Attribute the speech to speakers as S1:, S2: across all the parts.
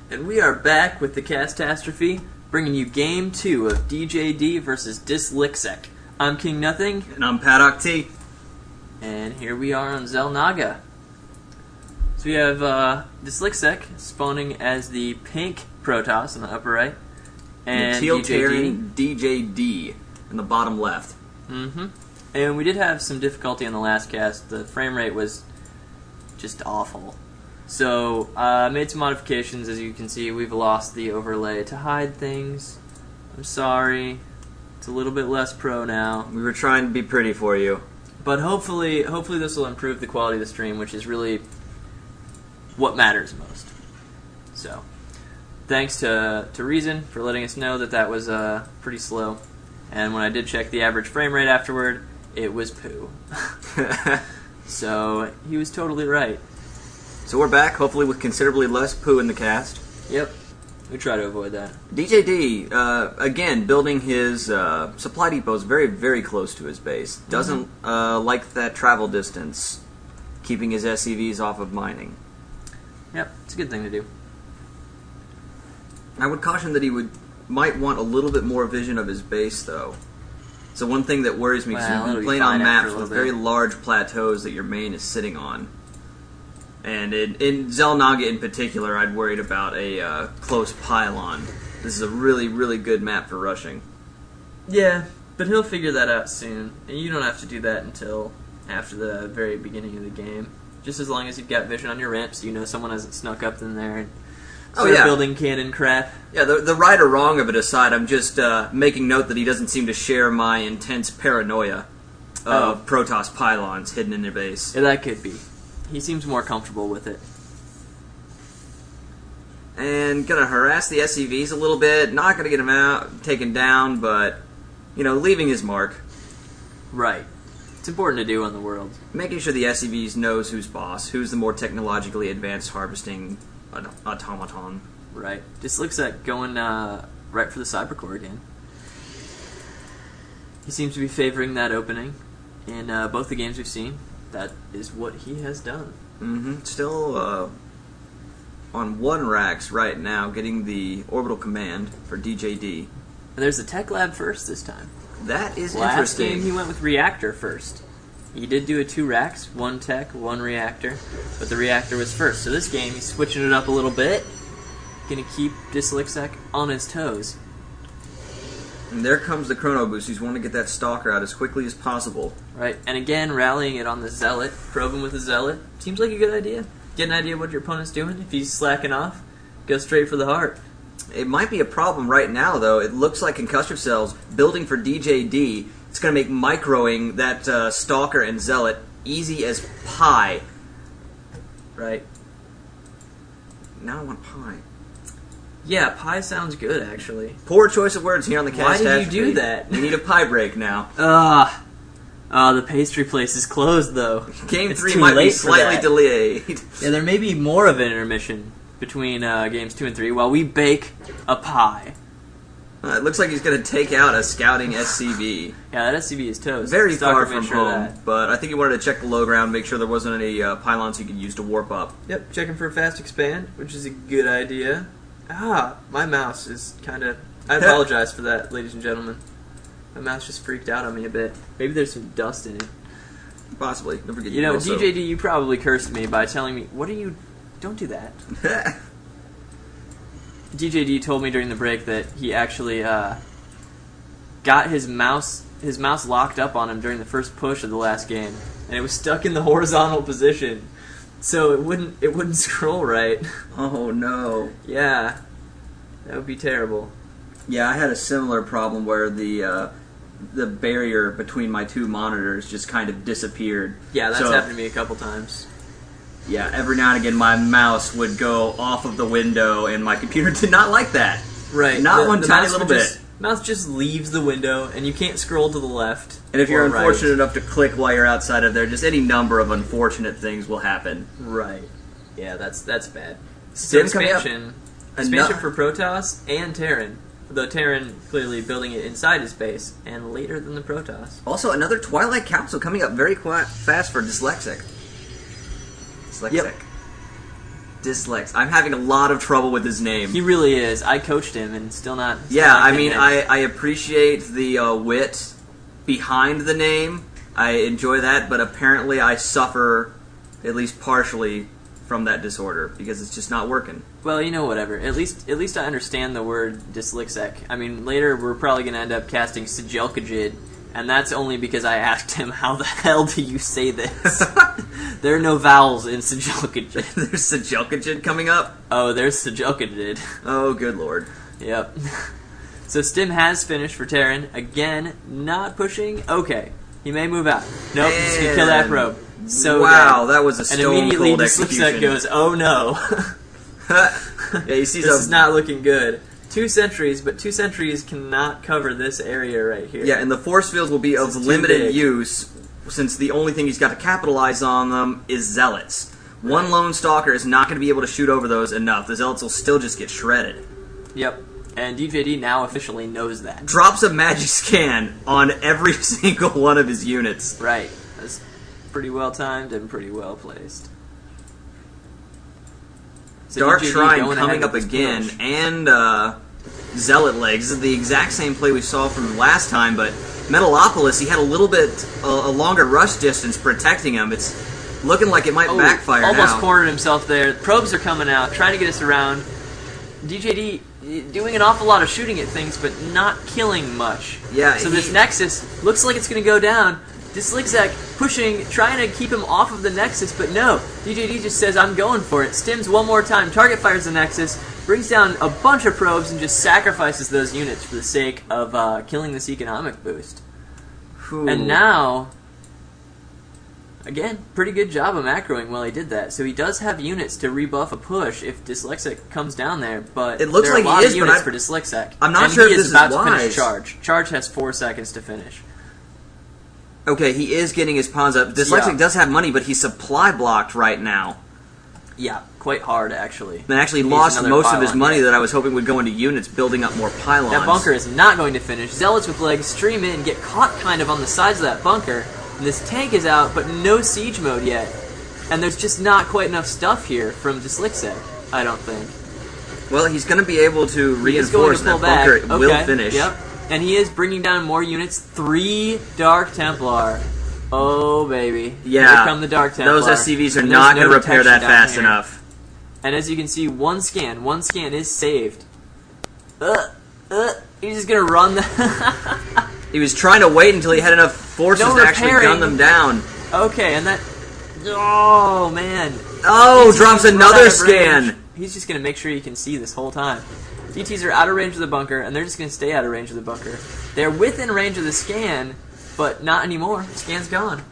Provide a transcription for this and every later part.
S1: And we are back with the Catastrophe, bringing you Game 2 of DJD versus dislyxec. I'm King Nothing.
S2: And I'm Paddock T.
S1: And here we are on Xel'Naga. So we have dislyxec spawning as the pink Protoss in the upper right. And
S2: Teal
S1: DJD.
S2: DJD in the bottom left.
S1: Mm-hmm. And we did have some difficulty on the last cast. The frame rate was just awful. So, made some modifications. As you can see, we've lost the overlay to hide things. I'm sorry. It's a little bit less pro now.
S2: We were trying to be pretty for you.
S1: But hopefully this will improve the quality of the stream, which is really what matters most. So, thanks to Reason for letting us know that was pretty slow. And when I did check the average frame rate afterward, it was poo. So, he was totally right.
S2: So we're back, hopefully with considerably less poo in the cast.
S1: Yep. We try to avoid that.
S2: DJD, again, building his supply depots very, very close to his base. Doesn't like that travel distance, keeping his SCVs off of mining.
S1: Yep, it's a good thing to do.
S2: I would caution that he might want a little bit more vision of his base, though. So one thing that worries me, because
S1: Well,
S2: you've
S1: it'll
S2: been
S1: be
S2: playing
S1: fine
S2: on
S1: after
S2: maps
S1: a
S2: with
S1: little
S2: very
S1: bit.
S2: large plateaus that your main is sitting on. And in Xel'Naga in particular, I'd worried about a close pylon. This is a really, really good map for rushing.
S1: Yeah, but he'll figure that out soon. And you don't have to do that until after the very beginning of the game. Just as long as you've got vision on your ramps, you know someone hasn't snuck up in there and started building cannon crap.
S2: Yeah, the right or wrong of it aside, I'm just making note that he doesn't seem to share my intense paranoia of Protoss pylons hidden in their base.
S1: Yeah, that could be. He seems more comfortable with it.
S2: And gonna harass the SCVs a little bit. Not gonna get him taken down, but leaving his mark.
S1: Right. It's important to do on the world.
S2: Making sure the SCVs knows who's boss, who's the more technologically advanced harvesting automaton.
S1: Right. dislyxec going right for the Cybercore again. He seems to be favoring that opening in both the games we've seen. That is what he has done.
S2: Mm-hmm. Still on 1 racks right now, getting the orbital command for DJD.
S1: And there's the tech lab first this time.
S2: That is
S1: Last
S2: interesting.
S1: game he went with reactor first. He did do a 2 racks, 1 tech, 1 reactor, but the reactor was first. So this game he's switching it up a little bit. Gonna keep dislyxec on his toes.
S2: And there comes the chrono boost. He's wanting to get that stalker out as quickly as possible.
S1: Right, and again, rallying it on the zealot, probing with the zealot. Seems like a good idea. Get an idea of what your opponent's doing. If he's slacking off, go straight for the heart.
S2: It might be a problem right now, though. It looks like concussive cells building for DJD. It's going to make microing that stalker and zealot easy as pie.
S1: Right.
S2: Now I want pie.
S1: Yeah, pie sounds good, actually.
S2: Poor choice of words here on the cast.
S1: Why did you do that?
S2: We need a pie break now.
S1: The pastry place is closed, though.
S2: Game
S1: It's
S2: 3
S1: too
S2: might be
S1: late for
S2: slightly
S1: that.
S2: delayed.
S1: Yeah, there may be more of an intermission between games 2 and 3 while we bake a pie.
S2: It looks like he's going to take out a scouting SCV.
S1: Yeah, that SCV is toast.
S2: Very
S1: Stalker
S2: far
S1: made
S2: from
S1: sure
S2: home,
S1: that.
S2: but I think he wanted to check the low ground, make sure there wasn't any pylons he could use to warp up.
S1: Yep, checking for a fast expand, which is a good idea. My mouse is kind of... I apologize for that, ladies and gentlemen. My mouse just freaked out on me a bit. Maybe there's some dust in it.
S2: Possibly. Don't forget
S1: DJD, you probably cursed me by telling me, what are you... Don't do that. DJD told me during the break that he actually got his mouse locked up on him during the first push of the last game, and it was stuck in the horizontal position, so it wouldn't scroll right.
S2: Oh no.
S1: Yeah, that would be terrible.
S2: Yeah, I had a similar problem where the barrier between my 2 monitors just kind of disappeared.
S1: Yeah, that's happened to me a couple times.
S2: Yeah, every now and again my mouse would go off of the window, and my computer did not like that.
S1: Right.
S2: Not one
S1: the
S2: tiny
S1: mouse
S2: little
S1: would
S2: bit.
S1: Mouse just leaves the window, and you can't scroll to the left.
S2: And if you're
S1: or right.
S2: unfortunate enough to click while you're outside of there, just any number of unfortunate things will happen.
S1: Right. Yeah, that's bad.
S2: Still
S1: So
S2: coming up.
S1: expansion for Protoss and Terran. Though Terran clearly building it inside his base, and later than the Protoss.
S2: Also, another Twilight Council coming up very fast for dislyxec.
S1: Yep.
S2: Dislyxec. I'm having a lot of trouble with his name.
S1: He really is. I coached him and still not.
S2: Yeah,
S1: not
S2: I
S1: getting
S2: mean,
S1: it.
S2: I appreciate the wit behind the name. I enjoy that, but apparently I suffer, at least partially, from that disorder because it's just not working.
S1: Well, you know, whatever. At least I understand the word dislyxec. I mean, later we're probably going to end up casting Sijelkajid, and that's only because I asked him, how the hell do you say this? There are no vowels in Sijelkajid.
S2: There's Sijelkajid coming up?
S1: Oh, there's Sijelkajid.
S2: Oh, good lord.
S1: Yep. So Stim has finished for Terran. Again, not pushing. Okay. He may move out. Nope, he's going to kill that probe. So
S2: wow,
S1: dead.
S2: that was a
S1: And
S2: stone
S1: immediately
S2: cold
S1: dislyxec
S2: execution.
S1: goes, oh no.
S2: Yeah, he sees
S1: This is not looking good. 2 sentries, but 2 sentries cannot cover this area right here.
S2: Yeah, and the force fields will be of
S1: This is too
S2: limited
S1: big.
S2: use since the only thing he's got to capitalize on them is zealots. One lone stalker is not going to be able to shoot over those enough. The zealots will still just get shredded.
S1: Yep. And DJD now officially knows that.
S2: Drops a magic scan on every single one of his units.
S1: Right. That's pretty well timed and pretty well placed. So
S2: Dark
S1: DJD
S2: Shrine
S1: going
S2: coming
S1: ahead
S2: up
S1: with this
S2: again,
S1: push.
S2: and Zealot Legs. This is the exact same play we saw from last time, but Metalopolis, he had a little bit a longer rush distance protecting him. It's looking like it might backfire
S1: almost
S2: now.
S1: cornered himself there. Probes are coming out, trying to get us around. DJD doing an awful lot of shooting at things, but not killing much.
S2: Yeah,
S1: So this Nexus looks like it's going to go down. dislyxec pushing, trying to keep him off of the Nexus, but no. DJD just says, I'm going for it. Stims one more time, target fires the Nexus, brings down a bunch of probes, and just sacrifices those units for the sake of killing this economic boost.
S2: Ooh.
S1: And now, again, pretty good job of macroing while he did that. So he does have units to rebuff a push if dislyxec comes down there, but
S2: It looks
S1: there are
S2: like
S1: a lot
S2: he
S1: of
S2: is, but
S1: units
S2: I-
S1: for dislyxec.
S2: I'm not
S1: and
S2: sure
S1: he
S2: if this is
S1: about to
S2: wise.
S1: finish charge. Charge has 4 seconds to finish.
S2: Okay, he is getting his pawns up. Dyslexic
S1: Yeah.
S2: does have money, but he's supply blocked right now.
S1: Yeah, quite hard actually.
S2: And actually
S1: Needs
S2: lost
S1: another
S2: most of his
S1: pylon.
S2: money that I was hoping would go into units, building up more pylons.
S1: That bunker is not going to finish. Zealots with legs stream in, get caught kind of on the sides of that bunker. And this tank is out, but no siege mode yet. And there's just not quite enough stuff here from dislyxec, I don't think.
S2: Well, he's going to be able to
S1: He is going
S2: reinforce
S1: to
S2: that
S1: pull back.
S2: bunker will
S1: Okay,
S2: finish.
S1: Yep. And he is bringing down more units. 3 Dark Templar. Oh, baby.
S2: Yeah,
S1: Here come the Dark Templar.
S2: those SCVs are
S1: And
S2: not
S1: there's
S2: going to repair that
S1: detection down
S2: fast
S1: here.
S2: enough.
S1: And as you can see, one scan is saved. He's just going to run the...
S2: He was trying to wait until he had enough forces
S1: No
S2: to actually gun
S1: repairing.
S2: them down.
S1: Okay, and that... Oh, man.
S2: Oh,
S1: He's
S2: drops
S1: just run
S2: another
S1: out of range.
S2: scan.
S1: He's just going to make sure you can see this whole time. DTs are out of range of the bunker, and they're just going to stay out of range of the bunker. They're within range of the scan, but not anymore. Scan's gone.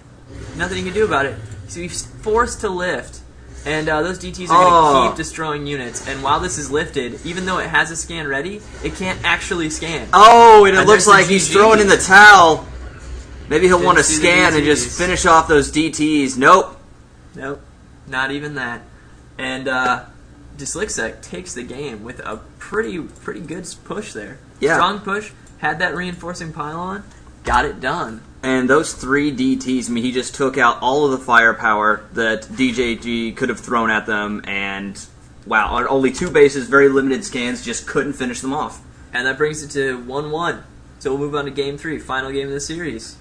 S1: Nothing you can do about it. So he's forced to lift, and those DTs are going to keep destroying units. And while this is lifted, even though it has a scan ready, it can't actually scan.
S2: Oh, and it
S1: And
S2: looks
S1: there's the
S2: like he's
S1: GG.
S2: throwing in the towel. Maybe he'll
S1: Didn't
S2: want to
S1: see the
S2: scan and
S1: DTs.
S2: just finish off those DTs. Nope.
S1: Nope, not even that. And dislyxec takes the game with a pretty good push there.
S2: Yeah.
S1: Strong push, had that reinforcing pylon, got it done.
S2: And those 3 DTs, I mean, he just took out all of the firepower that DJG could have thrown at them, and wow, on only 2 bases, very limited scans, just couldn't finish them off.
S1: And that brings it to 1-1. So we'll move on to Game 3, final game of the series.